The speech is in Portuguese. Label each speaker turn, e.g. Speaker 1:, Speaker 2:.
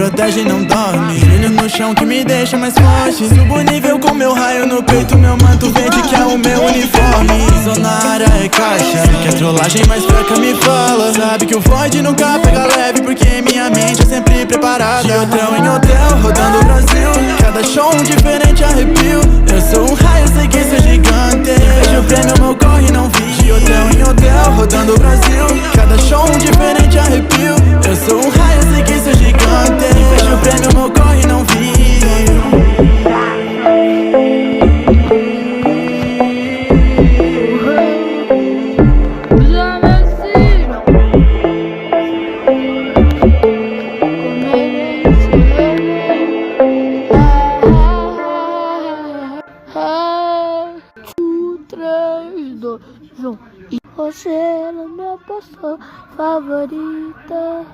Speaker 1: protege e não dorme. Brilho no chão que me deixa mais forte. Subo o nível com meu raio no peito. Meu manto verde que é o meu uniforme. Zona área é caixa, que a trollagem mais fraca me fala. Sabe que o void nunca pega leve, porque minha mente é sempre preparada. De hotel em hotel, rodando o Brasil. Cada show um diferente arrepio. Eu sou um raio, sei que sou gigante. Vejo o prêmio, meu corre não vi. De hotel em hotel, rodando o Brasil. Cada show um diferente arrepio. Eu sou um raio, sei que sou gigante. Vejo o prêmio, meu corre não vi.
Speaker 2: Você é minha pessoa favorita.